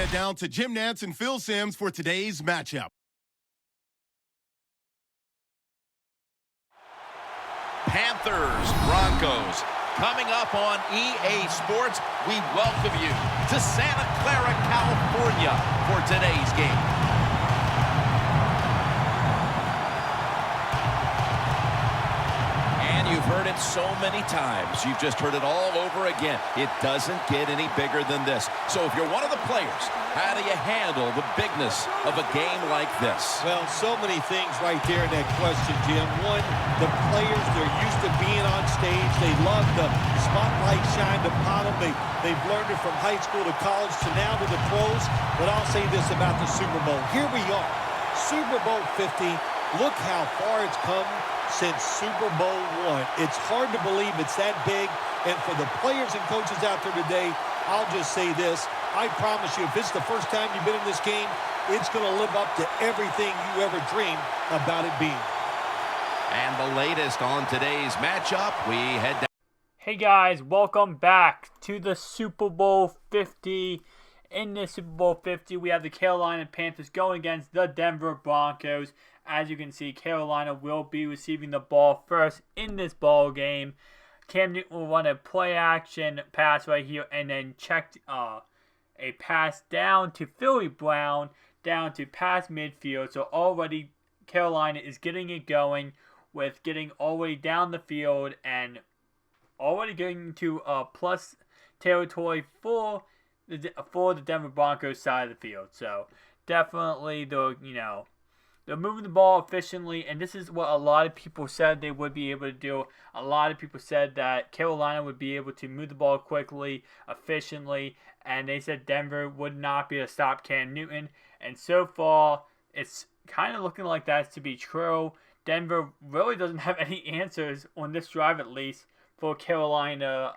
head down to Jim Nantz and Phil Simms for today's matchup. Panthers, Broncos. Coming up on EA Sports, we welcome you to Santa Clara, California for today's game. And you've heard it so many times. You've just heard it all over again. It doesn't get any bigger than this. So if you're one of the players, how do you handle the bigness of a game like this? Well, so many things right there in that question, Jim. One, the players, they're used to being on stage. They love the spotlight shined upon them. They've learned it from high school to college to now to the pros. But I'll say this about the Super Bowl. Here we are, Super Bowl 50. Look how far it's come since Super Bowl I. It's hard to believe it's that big. And for the players and coaches out there today, I'll just say this. I promise you, if it's the first time you've been in this game, it's going to live up to everything you ever dreamed about it being. And the latest on today's matchup, we head down. Hey guys, welcome back to the Super Bowl 50. In the Super Bowl 50, we have the Carolina Panthers going against the Denver Broncos. As you can see, Carolina will be receiving the ball first in this ball game. Cam Newton will run a play-action pass right here and then check a pass down to Philly Brown, down to past midfield. So already Carolina is getting it going with getting already down the field and already getting to plus territory for the Denver Broncos side of the field. So definitely they're moving the ball efficiently, and this is what a lot of people said they would be able to do. A lot of people said that Carolina would be able to move the ball quickly, efficiently, and they said Denver would not be able to stop Cam Newton. And so far, it's kind of looking like that's to be true. Denver really doesn't have any answers on this drive, at least, for Carolina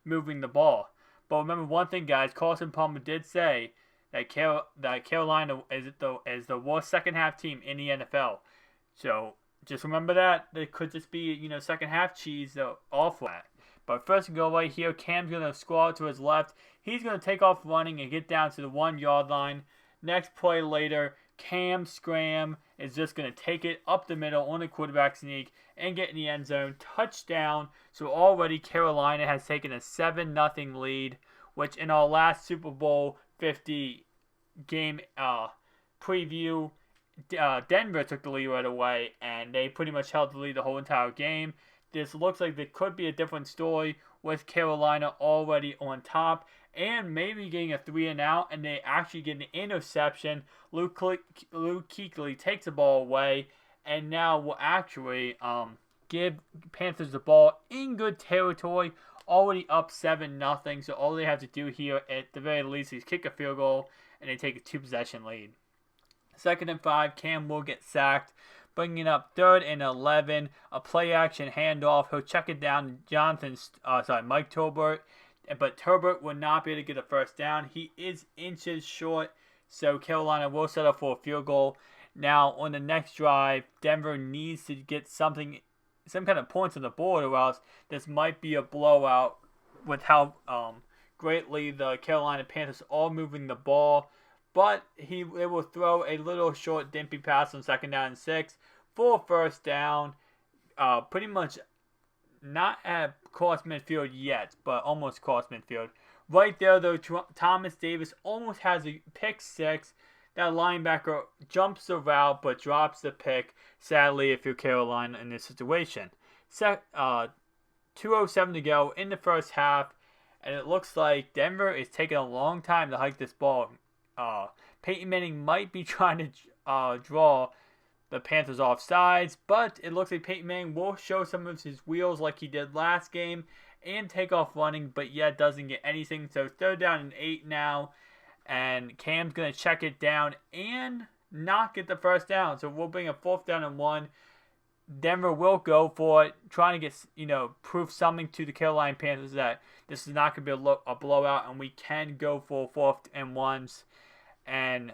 moving the ball. But remember one thing, guys. Carson Palmer did say that Carolina is the worst second half team in the NFL. So just remember that. There could just be second half cheese off that. But first we go right here. Cam's gonna squat to his left. He's gonna take off running and get down to the 1 yard line. Next play later, Cam Scram is just gonna take it up the middle on a quarterback sneak and get in the end zone. Touchdown. So already Carolina has taken a 7-0 lead, which in our last Super Bowl 50 game preview, Denver took the lead right away, and they pretty much held the lead the whole entire game. This looks like there could be a different story with Carolina already on top and maybe getting a 3-and-out, and they actually get an interception. Luke Kuechly takes the ball away, and now will actually give Panthers the ball in good territory. Already up 7-0, so all they have to do here at the very least is kick a field goal, and they take a 2-possession lead. 2nd and 5, Cam will get sacked, bringing up 3rd and 11, a play-action handoff. He'll check it down to Mike Tolbert, but Tolbert will not be able to get a first down. He is inches short, so Carolina will settle for a field goal. Now, on the next drive, Denver needs to get some kind of points on the board, or else this might be a blowout with how greatly the Carolina Panthers are moving the ball. But they will throw a little short dimpy pass on 2nd down and 6 for a first down. Pretty much not at cross midfield yet, but almost cross midfield. Right there, though, Thomas Davis almost has a pick 6. That linebacker jumps the route but drops the pick, sadly, if you're Carolina in this situation. 2:07 to go in the first half, and it looks like Denver is taking a long time to hike this ball. Peyton Manning might be trying to draw the Panthers off sides, but it looks like Peyton Manning will show some of his wheels like he did last game and take off running, but yet doesn't get anything. So 3rd down and 8 now. And Cam's going to check it down and not get the first down. So we'll bring a 4th down and 1. Denver will go for it, trying to get, prove something to the Carolina Panthers that this is not going to be a blowout and we can go for 4th and 1s. And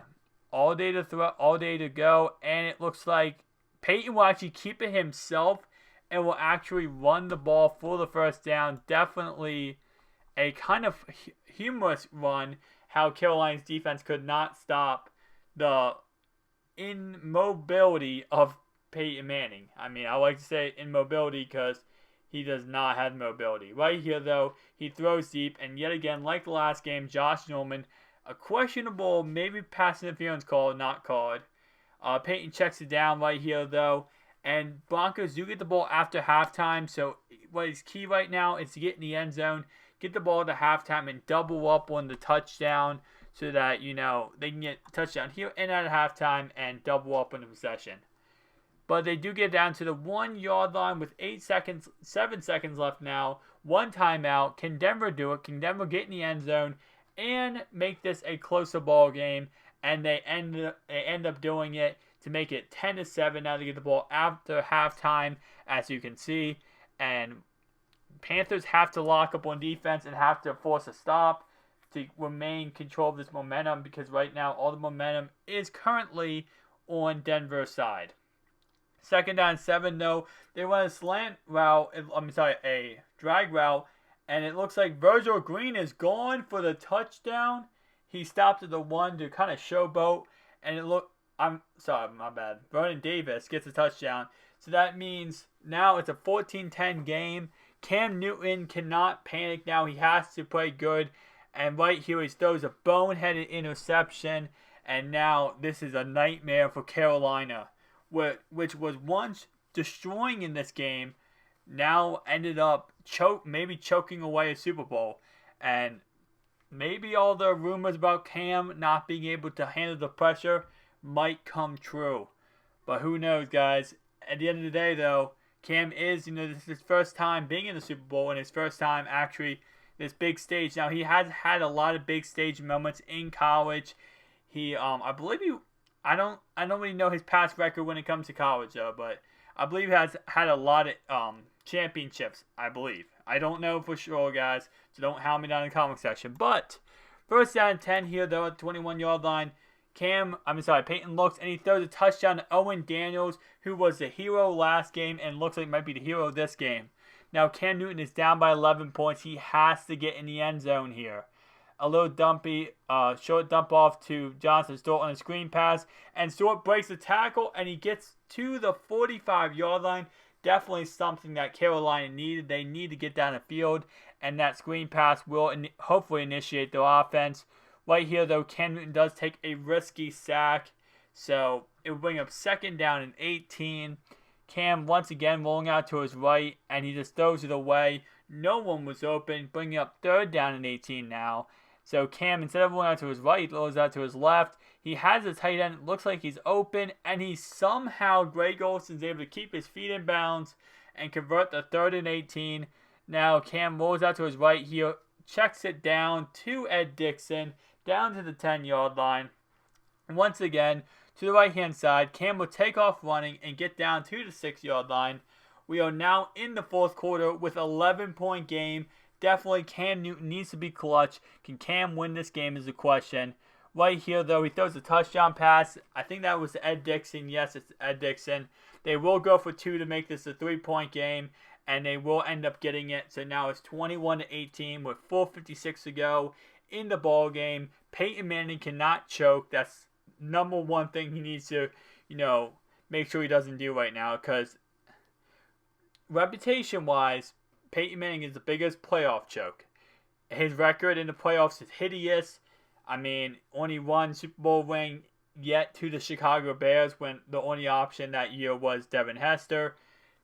all day to go. And it looks like Peyton will actually keep it himself and will actually run the ball for the first down. Definitely a kind of humorous run, how Carolina's defense could not stop the immobility of Peyton Manning. I mean, I like to say immobility because he does not have mobility. Right here, though, he throws deep, and yet again, like the last game, Josh Norman, a questionable, maybe pass interference call, not called. Peyton checks it down right here, though, and Broncos do get the ball after halftime, so what is key right now is to get in the end zone, get the ball to halftime, and double up on the touchdown so that, they can get touchdown here and at halftime and double up on the possession. But they do get down to the 1 yard line with 7 seconds left now. One timeout. Can Denver do it? Can Denver get in the end zone and make this a closer ball game? And they end up doing it to make it 10-7. Now they get the ball after halftime, as you can see. And Panthers have to lock up on defense and have to force a stop to remain control of this momentum, because right now all the momentum is currently on Denver's side. 2nd down 7, though. They run a drag route, and it looks like Virgil Green is gone for the touchdown. He stopped at the 1 to kind of showboat, and Vernon Davis gets a touchdown. So that means now it's a 14-10 game. Cam Newton cannot panic now. He has to play good. And right here he throws a boneheaded interception, and now this is a nightmare for Carolina, which was once destroying in this game, now ended up choking away a Super Bowl. And maybe all the rumors about Cam not being able to handle the pressure might come true. But who knows, guys. At the end of the day, though, Cam is, this is his first time being in the Super Bowl and his first time actually this big stage. Now, he has had a lot of big stage moments in college. He, I don't really know his past record when it comes to college, though, but I believe he has had a lot of championships, I believe. I don't know for sure, guys, so don't hound me down in the comment section. But 1st down 10 here, though, at the 21-yard line. Peyton looks, and he throws a touchdown to Owen Daniels, who was the hero last game and looks like might be the hero this game. Now, Cam Newton is down by 11 points. He has to get in the end zone here. A little short dump off to Jonathan Stewart on a screen pass, and Stewart breaks the tackle, and he gets to the 45-yard line. Definitely something that Carolina needed. They need to get down the field, and that screen pass will hopefully initiate their offense. Right here, though, Cam Newton does take a risky sack, so it will bring up 2nd down and 18. Cam once again rolling out to his right, and he just throws it away. No one was open, bringing up 3rd down and 18 now. So Cam, instead of rolling out to his right, he throws out to his left. He has a tight end. It looks like he's open, and he somehow, Greg Olsen's able to keep his feet in bounds and convert the 3rd and 18. Now Cam rolls out to his right here, checks it down to Ed Dixon, down to the 10-yard line. Once again, to the right-hand side, Cam will take off running and get down to the 6-yard line. We are now in the 4th quarter with 11-point game. Definitely Cam Newton needs to be clutch. Can Cam win this game is the question. Right here, though, he throws a touchdown pass. I think that was Ed Dixon. Yes, it's Ed Dixon. They will go for 2 to make this a 3-point game, and they will end up getting it. So now it's 21-18 with 4:56 to go in the ball game. Peyton Manning cannot choke. That's number one thing he needs to, make sure he doesn't do right now, because reputation-wise, Peyton Manning is the biggest playoff choke. His record in the playoffs is hideous. I mean, only one Super Bowl ring yet to the Chicago Bears, when the only option that year was Devin Hester.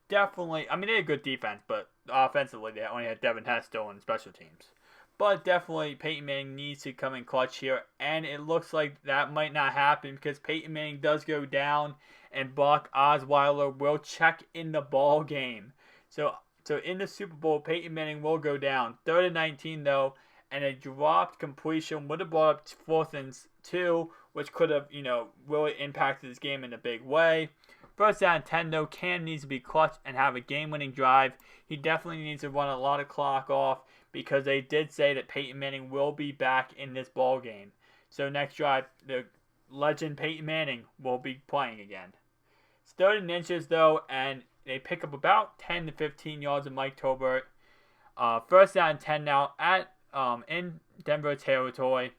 Definitely, they had good defense, but offensively they only had Devin Hester on special teams. But definitely Peyton Manning needs to come in clutch here, and it looks like that might not happen because Peyton Manning does go down, and Brock Osweiler will check in the ball game. So in the Super Bowl, Peyton Manning will go down. 3rd and 19, though, and a dropped completion would have brought up 4th and 2, which could have, really impacted this game in a big way. 1st down 10, though, Cam needs to be clutch and have a game-winning drive. He definitely needs to run a lot of clock off, because they did say that Peyton Manning will be back in this ball game. So next drive, the legend Peyton Manning will be playing again. It's 3rd and inches, though, and they pick up about 10 to 15 yards of Mike Tolbert. 1st down 10 now at in Denver territory.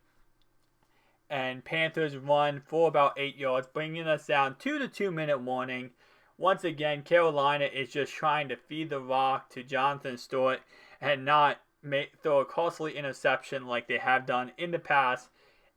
And Panthers run for about 8 yards, bringing us down to the 2-minute warning. Once again, Carolina is just trying to feed the rock to Jonathan Stewart and not throw a costly interception like they have done in the past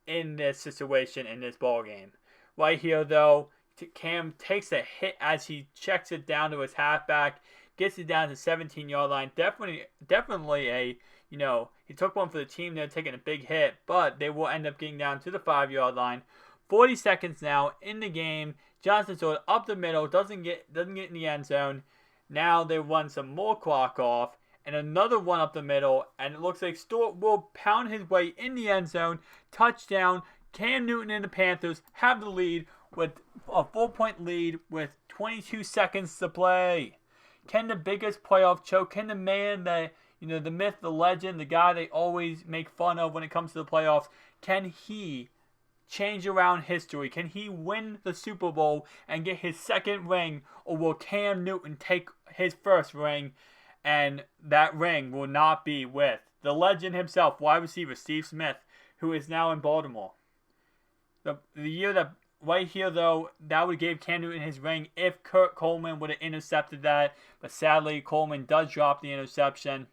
in this situation, in this ball game. Right here, though, Cam takes a hit as he checks it down to his halfback, gets it down to the 17-yard line. Definitely a, he took one for the team there, taking a big hit, but they will end up getting down to the 5-yard line. 40 seconds now in the game. Johnson Stewart up the middle, doesn't get in the end zone. Now they run some more clock off, and another one up the middle, and it looks like Stewart will pound his way in the end zone. Touchdown. Cam Newton and the Panthers have the lead with a 4-point lead with 22 seconds to play. Can the biggest playoff choke, can the man that, the myth, the legend, the guy they always make fun of when it comes to the playoffs, can he change around history? Can he win the Super Bowl and get his second ring, or will Cam Newton take his first ring, and that ring will not be with the legend himself, wide receiver Steve Smith, who is now in Baltimore? The year that, right here though, that would give Cam Newton his ring if Kurt Coleman would have intercepted that, but sadly Coleman does drop the interception.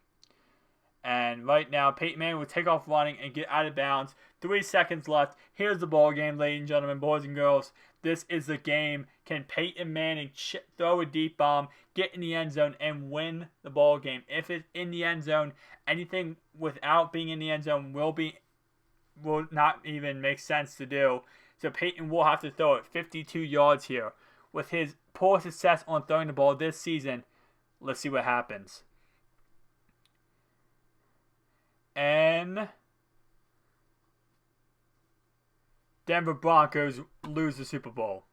And right now, Peyton Manning will take off running and get out of bounds. 3 seconds left. Here's the ball game, ladies and gentlemen, boys and girls. This is the game. Can Peyton Manning throw a deep bomb, get in the end zone, and win the ball game? If it's in the end zone, anything without being in the end zone will not even make sense to do. So Peyton will have to throw it 52 yards here. With his poor success on throwing the ball this season, let's see what happens. And Denver Broncos lose the Super Bowl.